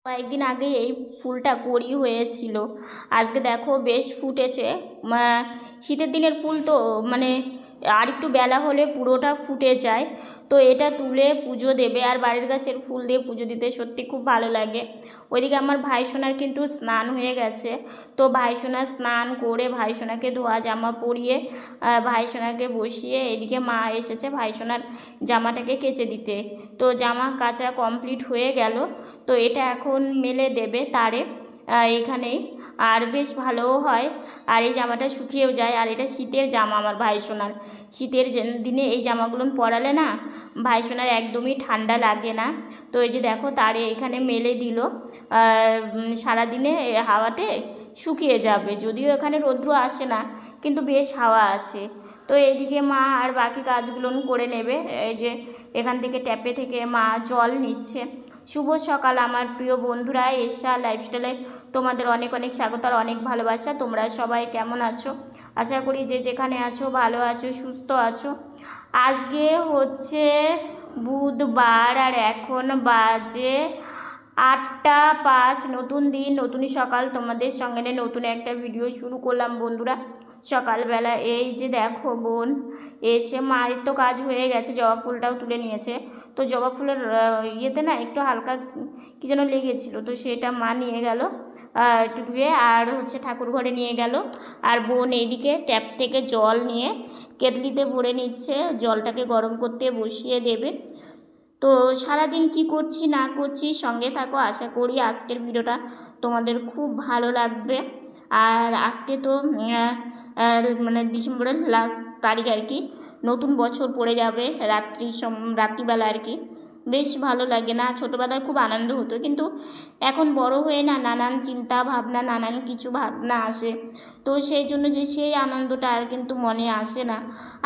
কয়েকদিন আগে এই ফুলটা কড়ি হয়েছিল, আজকে দেখো বেশ ফুটেছে। শীতের দিনের ফুল তো মানে আর একটু বেলা হলে পুরোটা ফুটে যায়। তো এটা তুলে পুজো দেবে, আর বাড়ির গাছের ফুল দিয়ে পুজো দিতে সত্যি খুব ভালো লাগে। ওইদিকে আমার ভাইসোনার কিন্তু স্নান হয়ে গেছে, তো ভাইসোনা স্নান করে ভাইসোনাকে ধোয়া জামা পরিয়ে ভাইসোনাকে বসিয়ে এদিকে মা এসেছে ভাইসোনার জামাটাকে কেচে দিতে। তো জামা কাচা কমপ্লিট হয়ে গেল, তো এটা এখন মেলে দেবে তারে এখানেই, আর বেশ ভালোও হয়, আর এই জামাটা শুকিয়েও যায়। আর এটা শীতের জামা আমার ভাইসোনার, শীতের দিনে এই জামাগুলো পরালে না ভাইসোনার একদমই ঠান্ডা লাগে না। তো এই যে দেখো তারে এখানে মেলে দিল, সারাদিনে হাওয়াতে শুকিয়ে যাবে, যদিও এখানে রৌদ্র আসে না কিন্তু বেশ হাওয়া আছে। তো এইদিকে মা আর বাকি কাজগুলো করে নেবে। এই যে এখান থেকে ট্যাপে থেকে মা জল নিচ্ছে। শুভ সকাল আমার প্রিয় বন্ধুরা, এশা লাইফস্টাইলে তোমাদের অনেক অনেক স্বাগত আর অনেক ভালোবাসা। তোমরা সবাই কেমন আছো? আশা করি যে যেখানে আছো ভালো আছো, সুস্থ আছো। আজকে হচ্ছে বুধবার আর এখন বাজে 8টা 5। নতুন দিন নতুন সকাল, তোমাদের সঙ্গে নতুন একটা ভিডিও শুরু করলাম বন্ধুরা। সকালবেলা এই যে দেখো বোন এসে, মায়ের তো কাজ হয়ে গেছে, জবা ফুলটাও তুলে নিয়েছে। তো জবা ফুলের ইয়েতে না একটু হালকা কী যেন লেগেছিল, তো সেটা মা নিয়ে গেল একটু ধুয়ে, আর হচ্ছে ঠাকুর ঘরে নিয়ে গেল। আর বোন এইদিকে ট্যাপ থেকে জল নিয়ে কেটলিতে ভরে নিচ্ছে, জলটাকে গরম করতে বসিয়ে দেবে। তো সারাদিন কি করছি না করছি সঙ্গে থাকো, আশা করি আজকের ভিডিওটা তোমাদের খুব ভালো লাগবে। আর আজকে তো মানে ডিসেম্বরের লাস্ট তারিখ আর কি, নতুন বছর পড়ে যাবে রাত্রিবেলা আর কি, বেশ ভালো লাগে না? ছোটোবেলায় খুব আনন্দ হতো, কিন্তু এখন বড় হয়ে না নানান চিন্তা ভাবনা নানান কিছু ভাবনা আসে, তো সেই জন্য যে সেই আনন্দটা আর কিন্তু মনে আসে না।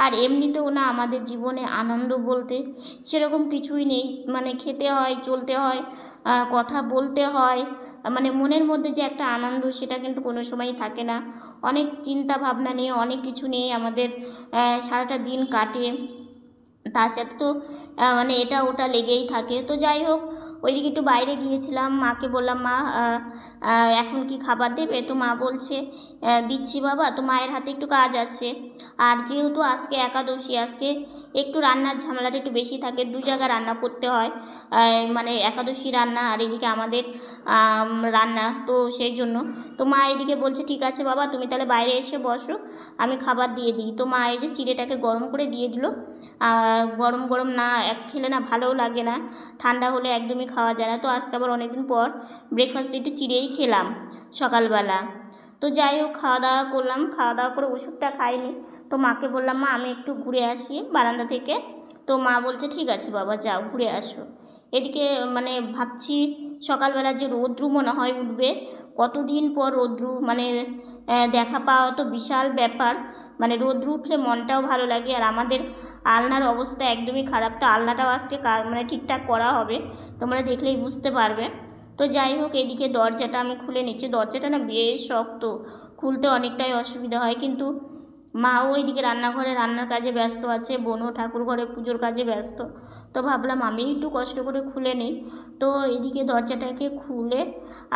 আর এমনিতেও না আমাদের জীবনে আনন্দ বলতে সেরকম কিছুই নেই, মানে খেতে হয়, চলতে হয়, কথা বলতে হয়, মানে মনের মধ্যে যে একটা আনন্দ সেটা কিন্তু কোনো সময়ই থাকে না। অনেক চিন্তা ভাবনা নিয়ে অনেক কিছু নিয়ে আমাদের সারাটা দিন কাটে, তার সাথে তো মানে এটা ওটা লেগেই থাকে। তো যাই হোক, ওইদিকে একটু বাইরে গিয়েছিলাম, মাকে বললাম মা এখন কি খাবার দেবে? তো মা বলছে দিচ্ছি বাবা। তো মায়ের হাতে একটু কাজ আছে, আর যেহেতু আজকে একাদশী, আজকে একটু রান্নার ঝামেলাটা একটু বেশি থাকে, 2 জায়গা রান্না করতে হয়, মানে একাদশী রান্না আর এদিকে আমাদের রান্না, তো সেই জন্য তো মা এদিকে বলছে ঠিক আছে বাবা তুমি তাহলে বাইরে এসে বসো, আমি খাবার দিয়ে দিই। তো মা এই যে চিড়েটাকে গরম করে দিয়ে দিল। গরম গরম না খেলে না ভালোও লাগে না, ঠান্ডা হলে একদমই খাওয়া যায় না। তো আজকে আবার অনেকদিন পর ব্রেকফাস্টে একটু চিড়েই খেলাম সকালবেলা। তো যাই হোক খাওয়া দাওয়া করলাম, খাওয়া দাওয়া করে ওষুধটা খাইনি। তো মাকে বললাম মা আমি একটু ঘুরে আসি বারান্দা থেকে। তো মা বলছে ঠিক আছে বাবা যাও ঘুরে আসো। এদিকে মানে ভাবছি সকালবেলা যে রৌদ্রু মনে হয় উঠবে, কতদিন পর রৌদ্রু মানে দেখা পাওয়া তো বিশাল ব্যাপার, মানে রৌদ্রু উঠলে মনটাও ভালো লাগে। আর আমাদের আলনার অবস্থা একদমই খারাপ, তো আলনাটাও আজকে মানে ঠিকঠাক করা হবে, তোমরা দেখলেই বুঝতে পারবে। তো যাই হোক এদিকে দরজাটা আমি খুলে নিচ্ছি, দরজাটা না বেশ শক্ত, খুলতে অনেকটাই অসুবিধা হয়, কিন্তু মাও ওইদিকে রান্নাঘরে রান্নার কাজে ব্যস্ত আছে, বোনও ঠাকুর ঘরে পুজোর কাজে ব্যস্ত। তো ভাবলাম আমি একটু কষ্ট করে খুলে নিই। তো এদিকে দরজাটাকে খুলে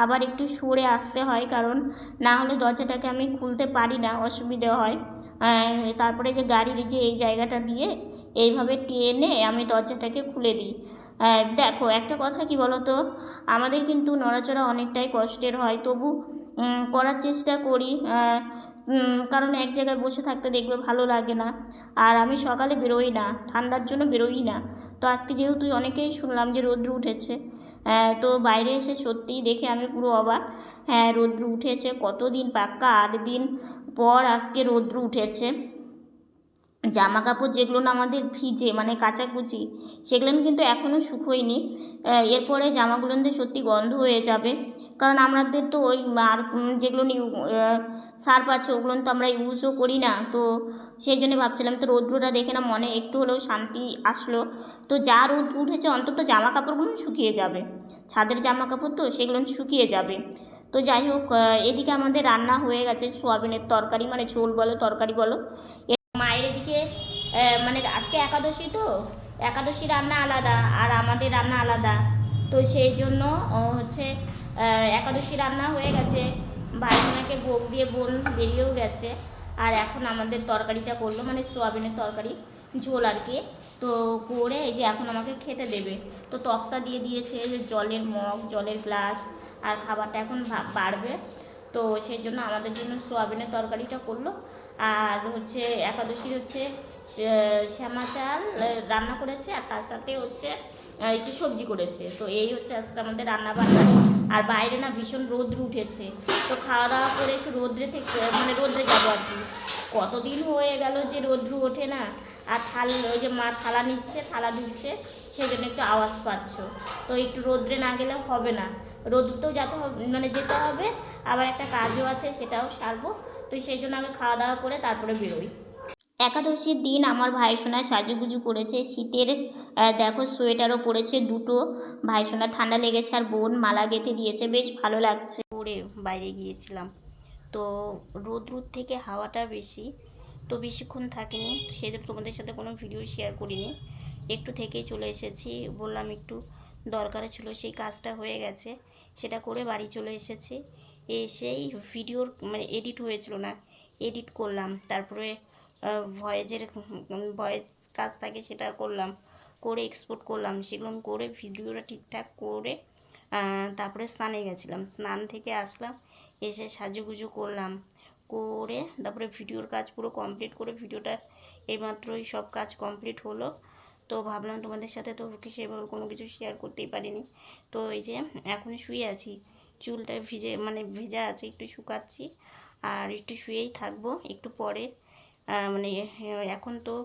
আবার একটু সরে আসতে হয়, কারণ না হলে দরজাটাকে আমি খুলতে পারি না, অসুবিধা হয়। তারপরে যে গাড়ির যে এই জায়গাটা দিয়ে এইভাবে টেনে আমি দরজাটাকে খুলে দিই। দেখো একটা কথা কি বলো তো, আমাদের কিন্তু নড়াচড়া অনেকটাই কষ্টের হয়, তবু করার চেষ্টা করি, কারণ এক জায়গায় বসে থাকতে দেখবে ভালো লাগে না। আর আমি সকালে বেরোই না, ঠান্ডার জন্য বেরোই না। তো আজকে যেহেতু অনেকেই শুনলাম যে রৌদ্র উঠেছে, তো বাইরে এসে সত্যিই দেখে আমি পুরো অবাক। হ্যাঁ রৌদ্র উঠেছে, কতদিন পাক্কা 8 দিন পর আজকে রৌদ্র উঠেছে। জামা কাপড় যেগুলো না আমাদের ভিজে মানে কাচাকুচি, সেগুলো কিন্তু এখনও শুকোয়নি, এরপরে জামাগুলোতে সত্যি গন্ধ হয়ে যাবে, কারণ আমাদের তো ওই আর যেগুলো সার্ফ আছে ওগুলো তো আমরা ইউজও করি না। তো সেই জন্য ভাবছিলাম, তো রৌদ্রটা দেখে না মনে একটু হলেও শান্তি আসলো। তো যা রৌদ্র উঠেছে অন্তত জামা কাপড়গুলো শুকিয়ে যাবে, ছাদের জামা কাপড় তো সেগুলো শুকিয়ে যাবে। তো যাই হোক এদিকে আমাদের রান্না হয়ে গেছে, সোয়াবিনের তরকারি, মানে ঝোল বলো তরকারি বলো। মায়ের এদিকে মানে আজকে একাদশী, তো একাদশী রান্না আলাদা আর আমাদের রান্না আলাদা, তো সেই জন্য হচ্ছে একাদশী রান্না হয়ে গেছে, ভাইবোনাকে ভোগ দিয়ে বোন বেরিয়েও গেছে। আর এখন আমাদের তরকারিটা করলো, মানে সোয়াবিনের তরকারি ঝোল আর কি। তো করে এই যে এখন আমাকে খেতে দেবে। তো তক্তা দিয়ে দিয়েছে, যে জলের মগ, জলের গ্লাস, আর খাবারটা এখন বাড়বে। তো সেই জন্য আমাদের জন্য সোয়াবিনের তরকারিটা করলো। আর হচ্ছে একাদশীর হচ্ছে শ্যামা চাল রান্না করেছে, আর তার সাথে হচ্ছে একটু সবজি করেছে। তো এই হচ্ছে আজকে আমাদের রান্না বান্না। আর বাইরে না ভীষণ রোদ্র উঠেছে, তো খাওয়া দাওয়া করে একটু রোদ্রে থেকে মানে রোদ্রে যাবো আর কি। কতদিন হয়ে গেল যে রোদ্র ওঠে না। আর ওই যে মা থালা নিচ্ছে, থালা ধুচ্ছে, সেই জন্য একটু আওয়াজ পাচ্ছ। তো একটু রোদ্রে না গেলে হবে না, রোদ্রতেও যেতে হবে, মানে যেতে হবে। আবার একটা কাজও আছে, সেটাও সারবো। তো সেই জন্য আগে খাওয়া দাওয়া করে তারপরে বেরোই। একাদশীর দিন আমার ভাইসোনা সাজুগুজু করেছে, শীতের দেখো সোয়েটারও পরেছে দুটো। ভাইসোনা ঠান্ডা লেগেছে, আর বোন মালা গেঁথে দিয়েছে, বেশ ভালো লাগছে। পরে বাইরে গিয়েছিলাম, তো রোদ থেকে হাওয়াটা বেশি, তো বেশিক্ষণ থাকিনি, সেজন্য তোমাদের সাথে কোনো ভিডিও শেয়ার করিনি। একটু থেকেই চলে এসেছি, বললাম একটু দরকার ছিল, সেই কাজটা হয়ে গেছে, সেটা করে বাড়ি চলে এসেছি। এসেই ভিডিওর মানে এডিট হয়েছিল না, এডিট করলাম, তারপরে ভয়েস কাজ থাকে সেটা করলাম, করে এক্সপোর্ট করলাম, সেগুলো করে ভিডিওটা ঠিকঠাক করে তারপরে স্নানে গেছিলাম, স্নান থেকে আসলাম, এসে সাজুগুজু করলাম, করে তারপরে ভিডিওর কাজ পুরো কমপ্লিট করে ভিডিওটা এইমাত্রই সব কাজ কমপ্লিট হলো। তো ভাবলাম তোমাদের সাথে তো সেভাবে কোনো কিছু শেয়ার করতেই পারিনি। তো এই যে এখন শুয়ে আছি, চুলটা মানে ভেজা আছে, একটু শুকাচ্ছি, আর একটু শুয়েই থাকবো। একটু পরে মানে এখন তো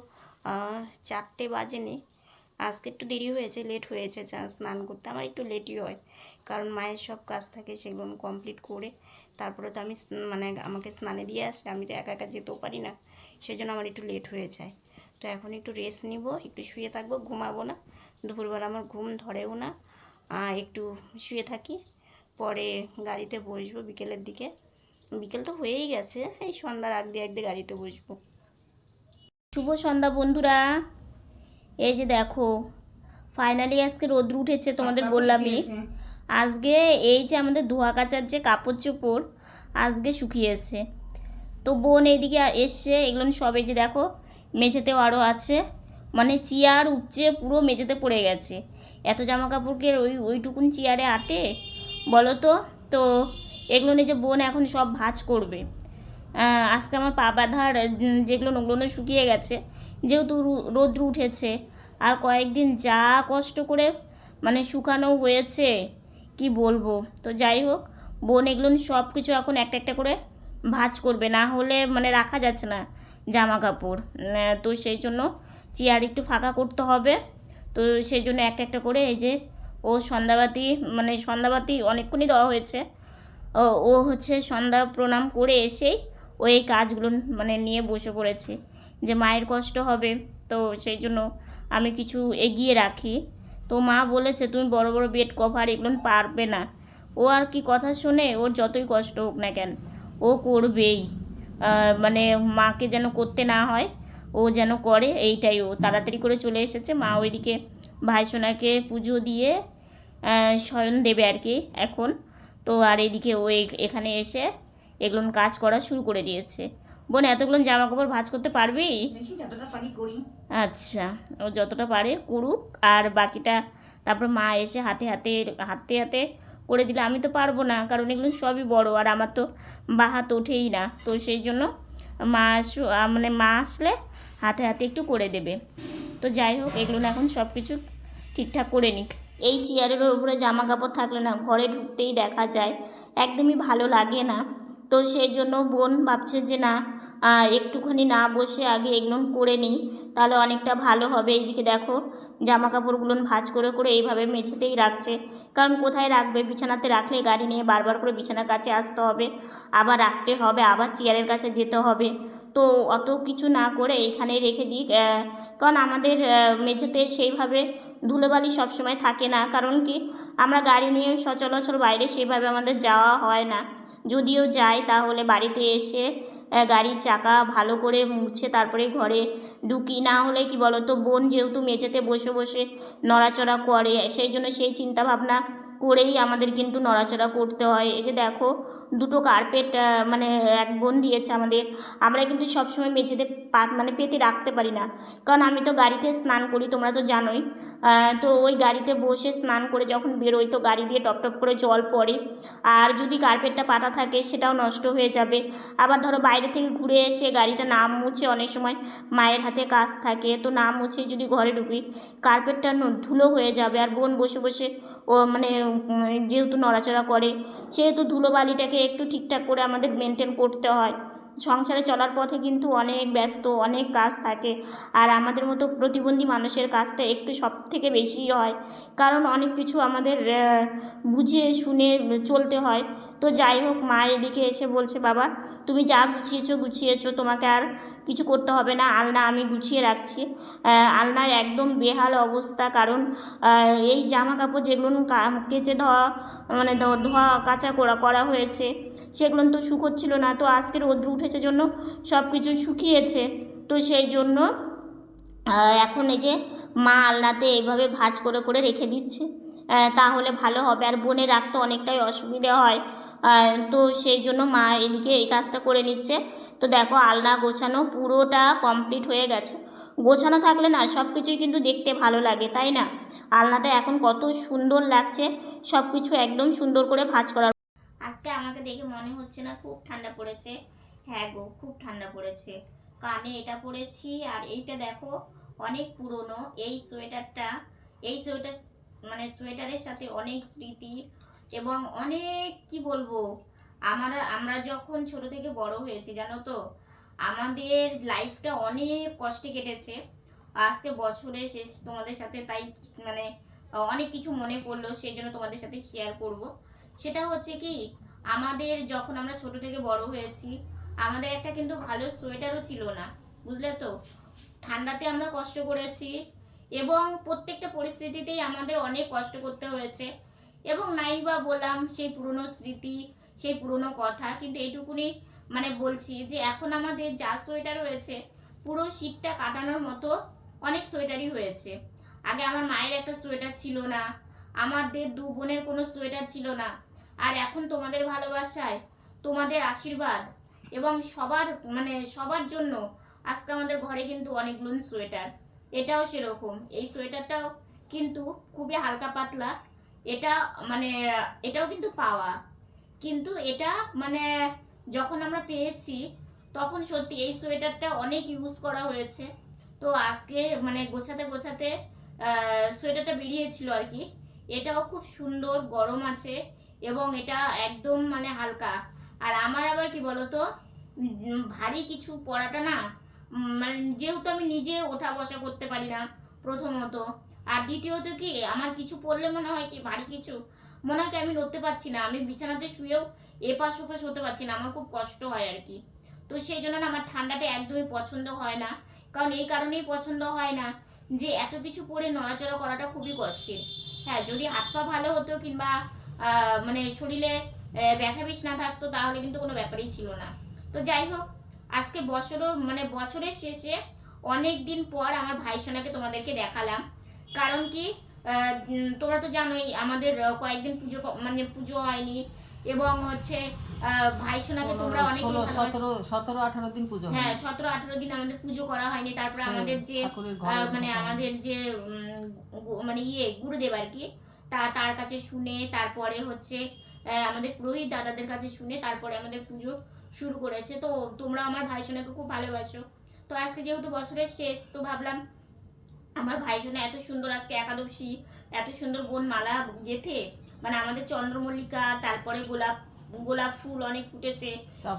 4টে বাজেনি, আজকে একটু দেরি হয়েছে, লেট হয়েছে স্নান করতে। আমার একটু লেটই হয়, কারণ মায়ের সব কাজ থাকে, সেগুলো কমপ্লিট করে তারপরে তো আমি মানে আমাকে স্নানে দিয়ে আসে, আমি তো একা একা যেতেও পারি না, সেজন্য আমার একটু লেট হয়ে যায়। তো এখন একটু রেস্ট নিব, একটু শুয়ে থাকবো, ঘুমাবো না, দুপুরবেলা আমার ঘুম ধরেও না, একটু শুয়ে থাকি, পরে গাড়িতে বসবো বিকেলের দিকে। বিকেল তো হয়েই গেছে, এই সন্ধ্যার আগ দিয়ে গাড়িতে বসবো। শুভ সন্ধ্যা বন্ধুরা, এই যে দেখো ফাইনালি আজকে রোদ্র উঠেছে, তোমাদের বললামই। আজকে এই যে আমাদের ধোয়া কাচার যে কাপড় চোপড় আজকে শুকিয়েছে। তো বোন এইদিকে এসছে, এগুলো সব এই যে দেখো মেঝেতেও আরও আছে, মানে চেয়ার উপচে পুরো মেঝেতে পড়ে গেছে। এত জামা কাপড়কে ওইটুকুন চেয়ারে আটে বলো তো। তো এগুলো নিয়ে যে বোন এখন সব ভাঁজ করবে। আজকে আমার পা বাঁধার যেগুলো ওগুলো শুকিয়ে গেছে, যেহেতু রোদ্র উঠেছে। আর কয়েকদিন যা কষ্ট করে মানে শুকানো হয়েছে কি বলবো। তো যাই হোক, বোন এগুলো সব কিছু এখন একটা একটা করে ভাঁজ করবে, না হলে মানে রাখা যাচ্ছে না জামা কাপড়। তো সেই জন্য চেয়ার একটু ফাঁকা করতে হবে। তো সেই জন্য একটা একটা করে এই যে সন্ধ্যাবাতি, মানে সন্ধ্যাবাতি অনেকক্ষণই দেওয়া হয়েছে, ও হচ্ছে সন্ধ্যা প্রণাম করে এসেই এই কাজগুলো মানে নিয়ে বসে পড়েছে, যে মায়ের কষ্ট হবে, তো সেই জন্য আমি কিছু এগিয়ে রাখি। তো মা বলেছে তুমি বড় বড় বেড কভার এগুলো পারবে না। ও আর কি কথা শোনে, ওর যতই কষ্ট হোক না কেন ও করবেই, মানে মাকে যেন করতে না হয়, ও যেন করে, এইটাই। ও তাড়াতাড়ি করে চলে এসেছে, মা ওইদিকে ভাইসোনাকে পুজো দিয়ে শয়ন দেবে আর কি এখন। তো আর এদিকে ও এখানে এসে এগুলো কাজ করা শুরু করে দিয়েছে। বোন এতগুলো জামা কাপড় ভাঁজ করতে পারবি? যতটা পারি করি। আচ্ছা, ও যতটা পারে করুক, আর বাকিটা তারপর মা এসে হাতে হাতে হাতে হাতে করে দিলে। আমি তো পারবো না, কারণ এগুলো সবই বড়, আর আমার তো বা হাত ওঠেই না। তো সেই জন্য মানে মা আসলে হাতে হাতে একটু করে দেবে। তো যাই হোক, এগুলো এখন সব কিছু ঠিকঠাক করে নিক। এই চেয়ারের উপরে জামা কাপড় থাকলে না ঘরে ঢুকতেই দেখা যায়, একদমই ভালো লাগে না। তো সেই জন্য বোন ভাবছে যে না, একটুখানি না বসে আগে এগুলো করে নিই, তাহলে অনেকটা ভালো হবে। এইদিকে দেখো জামা কাপড়গুলো ভাঁজ করে করে এইভাবে মেঝেতেই রাখছে, কারণ কোথায় রাখবে, বিছানাতে রাখলে গাড়ি নিয়ে বারবার করে বিছানার কাছে আসতে হবে, আবার রাখতে হবে, আবার চেয়ারের কাছে যেতে হবে। তো অত কিছু না করে এইখানেই রেখে দিই, কারণ আমাদের মেঝেতে সেইভাবে ধুলোবালি সবসময় থাকে না, কারণ কি আমরা গাড়ি নিয়ে সচরাচর বাইরে সেভাবে আমাদের যাওয়া হয় না। যদিও যাই তাহলে বাড়িতে এসে গাড়ির চাকা ভালো করে মুছে তারপরে ঘরে ঢুকি, না হলে কি বলো তো, বোন যেহেতু মেঝেতে বসে বসে নড়াচড়া করে, সেই জন্য সেই চিন্তা ভাবনা করেই আমাদের কিন্তু নড়াচড়া করতে হয়। এই যে দেখো দুটো কার্পেট মানে এক বোন দিয়েছে আমাদের। আমরা কিন্তু সবসময় মেঝেতে মানে পেতে রাখতে পারি না, কারণ আমি তো গাড়িতে স্নান করি, তোমরা তো জানোই। তো ওই গাড়িতে বসে স্নান করে যখন বেরোই তো গাড়ি দিয়ে টপ টপ করে জল পড়ে, আর যদি কার্পেটটা পাতা থাকে সেটাও নষ্ট হয়ে যাবে। আবার ধরো বাইরে থেকে ঘুরে এসে গাড়িটা না মুছে, অনেক সময় মায়ের হাতে কাজ থাকে, তো না মুছে যদি ঘরে ঢুকি কার্পেটটা ধুলো হয়ে যাবে। আর বোন বসে বসে ও মানে যেহেতু নড়াচড়া করে সেহেতু ধুলোবালিটাকে একটু ঠিকঠাক করে আমাদের মেনটেন করতে হয়। সংসারে চলার পথে কিন্তু অনেক ব্যস্ত, অনেক কাজ থাকে, আর আমাদের মতো প্রতিবন্ধী মানুষের কাজটা একটু সব থেকে বেশিই হয়, কারণ অনেক কিছু আমাদের বুঝে শুনে চলতে হয়। তো যাই হোক, মা এদিকে এসে বলছে, বাবা তুমি যা গুছিয়েছো, তোমাকে আর কিছু করতে হবে না, আলনা আমি গুছিয়ে রাখছি। আলনার একদম বেহাল অবস্থা, কারণ এই জামা কাপড় যেগুলো কেচে ধোয়া মানে ধোয়া কাচা করা হয়েছে সেগুলো তো শুকোচ্ছিল না, তো আজকে রৌদ্র উঠেছে জন্য সব কিছু শুকিয়েছে। তো সেই জন্য এখন এই যে মা আলনাতে এইভাবে ভাঁজ করে করে রেখে দিচ্ছে, তাহলে ভালো হবে। আর বোনের রাখতে অনেকটাই অসুবিধে হয়, তো সেই জন্য মা এদিকে এই কাজটা করে নিচ্ছে। তো দেখো আলনা গোছানো পুরোটা কমপ্লিট হয়ে গেছে। গোছানো থাকলে না সব কিছুই কিন্তু দেখতে ভালো লাগে, তাই না? আলনাটা এখন কত সুন্দর লাগছে, সব কিছু একদম সুন্দর করে ভাঁজ করা। আজকে আমাকে দেখে মনে হচ্ছে না খুব ঠান্ডা পড়েছে? হ্যাঁ গো, খুব ঠান্ডা পড়েছে। কানে এটা পরেছি, আর এইটা দেখো অনেক পুরনো এই সোয়েটারটা। এই সোয়েটার মানে সোয়েটারের সাথে অনেক স্মৃতি এবং অনেক কি বলবো, আমরা যখন ছোট থেকে বড় হয়েছি জানো তো, আমাদের লাইফটা অনেক কষ্টে কেটেছে। আজকে বছরের শেষ তোমাদের সাথে, তাই মানে অনেক কিছু মনে পড়লো, সেই জন্য তোমাদের সাথে শেয়ার করব। সেটা হচ্ছে কি, আমাদের যখন আমরা ছোট থেকে বড় হয়েছি আমাদের একটা কিন্তু ভালো সোয়েটারও ছিল না, বুঝলে তো। ঠান্ডাতে আমরা কষ্ট করেছি এবং প্রত্যেকটা পরিস্থিতিতেই আমাদের অনেক কষ্ট করতে হয়েছে, এবং নাই বা বললাম সেই পুরনো স্মৃতি, সেই পুরনো কথা। কিন্তু এইটুকুনি মানে বলছি যে এখন আমাদের যা সোয়েটার হয়েছে পুরো শীতটা কাটানোর মতো অনেক সোয়েটারই হয়েছে। আগে আমার মায়ের একটা সোয়েটার ছিল না, আমাদের দু বোনের কোনো সোয়েটার ছিল না, আর এখন তোমাদের ভালোবাসায়, তোমাদের আশীর্বাদ এবং সবার জন্য আজকে আমাদের ঘরে কিন্তু অনেকগুলো সোয়েটার। এটাও সেরকম, এই সোয়েটারটাও কিন্তু খুবই হালকা পাতলা। এটা মানে এটাও কিন্তু পাওয়া, কিন্তু এটা মানে যখন আমরা পেয়েছি তখন সত্যি এই সোয়েটারটা অনেক ইউজ করা হয়েছে। তো আজকে মানে গোছাতে গোছাতে সোয়েটারটা বেরিয়েছিল আর কি। এটাও খুব সুন্দর, গরম আছে এবং এটা একদম মানে হালকা। আর আমার আবার কি বলতো, ভারী কিছু পরাটা না, মানে যেহেতু আমি নিজে ওঠা বসা করতে পারি না প্রথমত, আর দ্বিতীয়ত কি আমার কিছু পরলে মনে হয় কি ভারী কিছু মনে হয় কি আমি নড়তে পারছি না, আমি বিছানাতে শুয়েও এপাশ ওপাশ হতে পারছি না, আমার খুব কষ্ট হয় আর কি। তো সেই জন্য না আমার ঠান্ডাটা একদমই পছন্দ হয় না, কারণ এই কারণেই পছন্দ হয় না যে এত কিছু পরে নড়াচড়া করাটা খুবই কষ্টের। হ্যাঁ, যদি হাত পা ভালো হতো কিংবা মানে শরীরে ব্যথা বিষ না থাকতো তাহলে কিন্তু কোনো ব্যাপারই ছিল না। তো যাই হোক, আজকে বছরের শেষে অনেক দিন পর আমার ভাই সোনাকে তোমাদেরকে দেখালাম। কারণ কি, তোমরা তো জানোই আমাদের কয়েকদিন পুজো হয়নি, এবং হচ্ছে ভাই সোনাকে তোমরা অনেক 17-18 দিন পুজো, হ্যাঁ 17-18 দিন আমাদের পুজো করা হয়নি। তারপরে আমাদের যে আমাদের যে গুরুদেব আর কি, তার কাছে শুনে তারপরে হচ্ছে আমাদের পুরোহিত দাদাদের কাছে শুনে তারপরে আমাদের পুজো শুরু করেছে। তো তোমরা আমার ভাই সোনাকে খুব ভালোবাসো, তো আজকে যেহেতু বছরের শেষ তো ভাবলাম আমার ভাই সোনা এত সুন্দর, আজকে একাদশী, এত সুন্দর বোন মালা গেথে, মানে আমাদের চন্দ্রমল্লিকা, তারপরে গোলাপ ফুল অনেক ফুটেছে,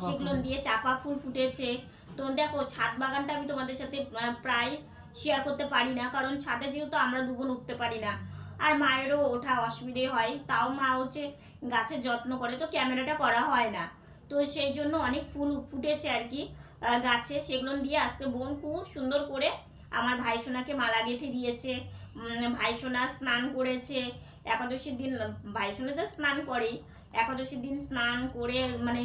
সেগুলো দিয়ে চাপা ফুল ফুটেছে। তো দেখো ছাদ বাগানটা আমি তোমাদের সাথে প্রায় শেয়ার করতে পারি না, কারণ ছাদে যেহেতু আমরা দুবোন উঠতে পারি না, আর মায়েরও ওঠা অসুবিধে হয়, তাও মা হচ্ছে গাছের যত্ন করে, তো ক্যামেরাটা করা হয় না। তো সেই জন্য অনেক ফুল ফুটেছে আর কি গাছে, সেগুলো দিয়ে আজকে বোন খুব সুন্দর করে আমার ভাই সোনাকে মালা গেঁথে দিয়েছে। ভাই সোনা স্নান করেছে একাদশীর দিন, ভাই সোনা তো স্নান করেই, একাদশীর দিন স্নান করে মানে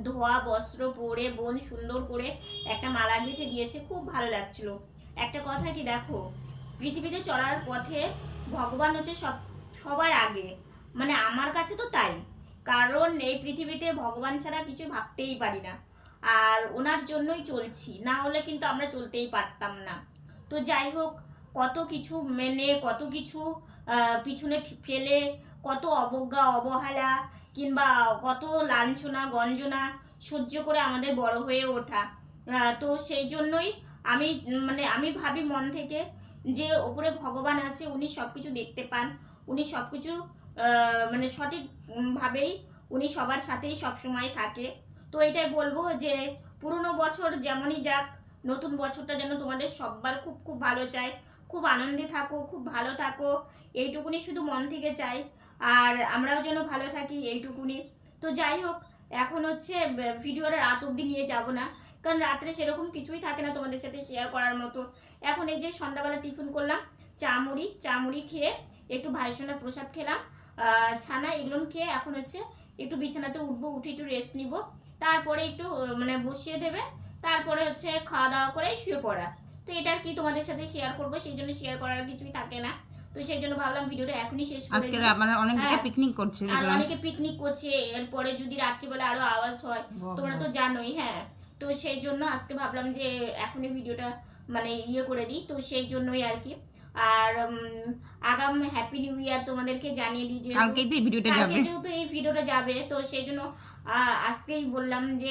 ধোয়া বস্ত্র পরে বোন সুন্দর করে একটা মালা গেঁথে দিয়েছে, খুব ভালো লাগছিল। একটা কথা কি দেখো, পৃথিবীতে চলার পথে ভগবান হচ্ছে সবার আগে, মানে আমার কাছে তো তাই, কারণ এই পৃথিবীতে ভগবান ছাড়া কিছু ভাবতেই পারি না, আর ওনার জন্যই চলছি, না হলে কিন্তু আমরা চলতেই পারতাম না। তো যাই হোক, কত কিছু মেনে, কত কিছু পিছনে ফেলে, কত অবজ্ঞা অবহেলা কিংবা কত লাঞ্ছনা গঞ্জনা সহ্য করে আমাদের বড় হয়ে ওঠা। তো সেই জন্যই আমি মানে আমি ভাবি মন থেকে যে ওপরে ভগবান আছে, উনি সব কিছু দেখতে পান, উনি সব কিছু মানে সঠিকভাবেই উনি সবার সাথেই সবসময় থাকে। তো এটাই বলবো যে পুরনো বছর যেমনই যাক, নতুন বছরটা যেন তোমাদের সবার খুব খুব ভালো চাই, খুব আনন্দে থাকো, খুব ভালো থাকো, এইটুকুনি শুধু মন থেকে চাই, আর আমরাও যেন ভালো থাকি এইটুকুনি। তো যাই হোক, এখন হচ্ছে ভিডিওর রাত অবধি নিয়ে যাব না, কারণ রাত্রে সেরকম কিছুই থাকে না তোমাদের সাথে শেয়ার করার মতো। এখন এই যে সন্ধ্যাবেলা টিফিন করলাম, চা মুড়ি খেয়ে একটু ভাইসোনার প্রসাদ খেলাম, ছানা এগুলো খেয়ে এখন হচ্ছে একটু বিছানাতে উঠবো, উঠে একটু রেস্ট নিব, তারপরে একটু মানে বসিয়ে দেবে, তারপরে হচ্ছে খাওয়া দাওয়া করে শুয়ে পড়া। তো এটা আর কি তোমাদের সাথে শেয়ার করবো, সেই জন্য শেয়ার করার কিছুই থাকে না, তো সেই জন্য ভাবলাম ভিডিওটা এখনই শেষ করে আজকে দিই। আপনারা অনেক দিকে হ্যাঁ, পিকনিক করছে আর অনেকে পিকনিক করছে, এরপরে যদি রাত্রিবেলা আরো আওয়াজ হয় তোমরা তো জানোই। হ্যাঁ, তো সেই জন্য আজকে ভাবলাম যে এখনই ভিডিওটা মানে ইয়ে করে দিই, তো সেই জন্যই আর কি। আর আগাম হ্যাপি নিউ ইয়ার তোমাদেরকে জানিয়ে দিই, যে কালকেই তো এই ভিডিওটা যাবে। যেহেতু এই ভিডিওটা যাবে, তো সেই জন্য আজকেই বললাম যে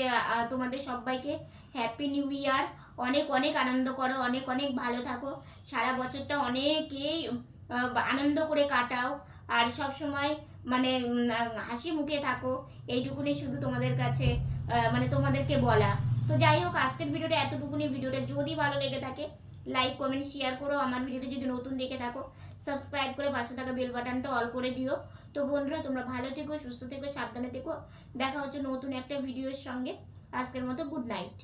তোমাদের সবাইকে হ্যাপি নিউ ইয়ার। অনেক অনেক আনন্দ করো, অনেক অনেক ভালো থাকো, সারা বছরটা অনেকেই আনন্দ করে কাটাও, আর সব সময় মানে হাসি মুখে থাকো, এইটুকুনি শুধু তোমাদের কাছে মানে তোমাদেরকে বলা। তো যাই হোক, আজকের ভিডিওটা এতটুকুনি। ভিডিওটা যদি ভালো লেগে থাকে লাইক কমেন্ট শেয়ার করো, আমার ভিডিওটা যদি নতুন দেখে থাকো সাবস্ক্রাইব করে পাশে থাকা বেল বাটনটা অল করে দিও। তো বন্ধুরা, তোমরা ভালো থেকো, সুস্থ থেকো, সাবধানে থেকো, দেখা হচ্ছে নতুন একটা ভিডিওর সঙ্গে। আজকের মতো গুড নাইট।